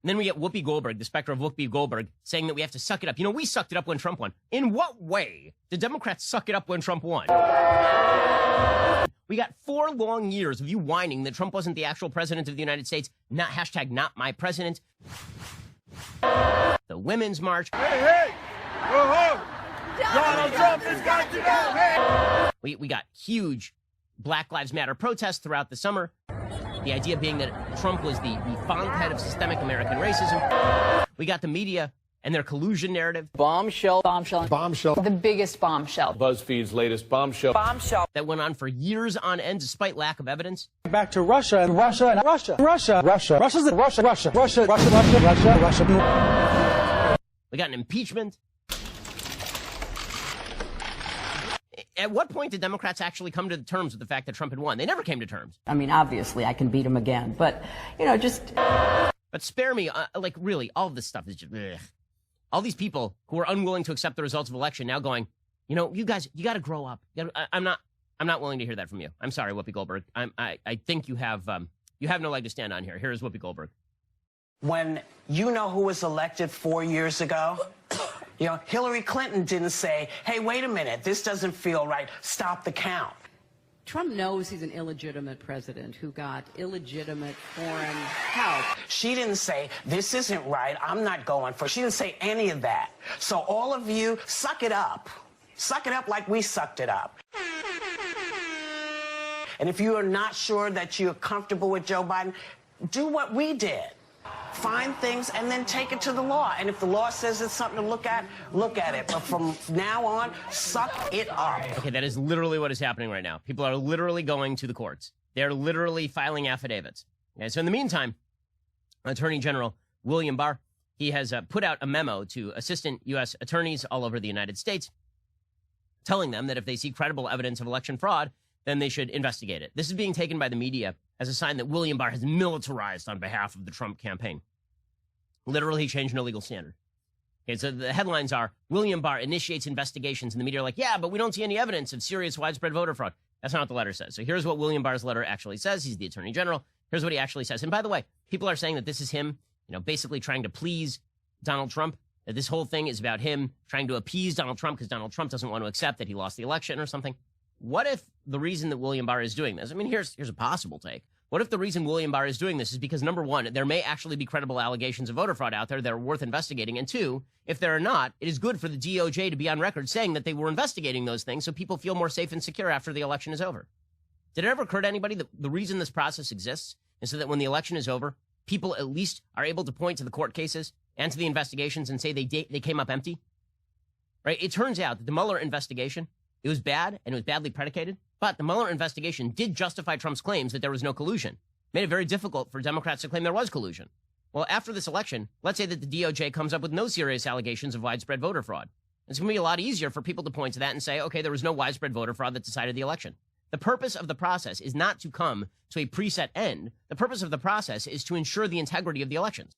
And then we get Whoopi Goldberg, the specter of Whoopi Goldberg, saying that we have to suck it up. You know, we sucked it up when Trump won. In what way did Democrats suck it up when Trump won? We got 4 long years of you whining that Trump wasn't the actual president of the United States. Not hashtag not my president. The Women's March. Hey! Whoa! Donald Trump has got to go! Hey! We got huge Black Lives Matter protests throughout the summer. The idea being that Trump was the font head of systemic American racism. We got the media and their collusion narrative. Bombshell. The biggest bombshell. BuzzFeed's latest bombshell. That went on for years on end despite lack of evidence. Back to Russia. We got an impeachment. At what point did Democrats actually come to terms with the fact that Trump had won? They never came to terms. I mean, obviously, I can beat him again, but, you know, just... But spare me, like, really, all of this stuff is just... Ugh. All these people who are unwilling to accept the results of election now going, you know, you guys, you got to grow up. I'm not willing to hear that from you. I'm sorry, Whoopi Goldberg. I think you have no leg to stand on here. Here is Whoopi Goldberg. When you know who was elected 4 years ago, you know, Hillary Clinton didn't say, hey, wait a minute, this doesn't feel right, stop the count. Trump knows he's an illegitimate president who got illegitimate foreign help. She didn't say, this isn't right, I'm not going for it. She didn't say any of that. So all of you, suck it up. Suck it up like we sucked it up. And if you are not sure that you're comfortable with Joe Biden, do what we did. Find things and then take it to the law. And if the law says it's something to look at it. But from now on, suck it up. Okay, that is literally what is happening right now. People are literally going to the courts. They're literally filing affidavits. Okay, so in the meantime, Attorney General William Barr, he has put out a memo to assistant U.S. attorneys all over the United States, telling them that if they see credible evidence of election fraud, then they should investigate it. This is being taken by the media as a sign that William Barr has militarized on behalf of the Trump campaign. Literally changed no legal standard. Okay, so the headlines are, William Barr initiates investigations, and the media are like, yeah, but we don't see any evidence of serious widespread voter fraud. That's not what the letter says. So here's what William Barr's letter actually says. He's the Attorney General. Here's what he actually says. And by the way, people are saying that this is him, you know, basically trying to please Donald Trump, that this whole thing is about him trying to appease Donald Trump because Donald Trump doesn't want to accept that he lost the election or something. What if the reason that William Barr is doing this, I mean, here's a possible take. What if the reason William Barr is doing this is because, number one, there may actually be credible allegations of voter fraud out there that are worth investigating, and two, if there are not, it is good for the DOJ to be on record saying that they were investigating those things so people feel more safe and secure after the election is over. Did it ever occur to anybody that the reason this process exists is so that when the election is over, people at least are able to point to the court cases and to the investigations and say they came up empty? Right? It turns out that the Mueller investigation, it was bad and it was badly predicated, but the Mueller investigation did justify Trump's claims that there was no collusion. Made it very difficult for Democrats to claim there was collusion. Well, after this election, let's say that the DOJ comes up with no serious allegations of widespread voter fraud. It's going to be a lot easier for people to point to that and say, okay, there was no widespread voter fraud that decided the election. The purpose of the process is not to come to a preset end. The purpose of the process is to ensure the integrity of the elections.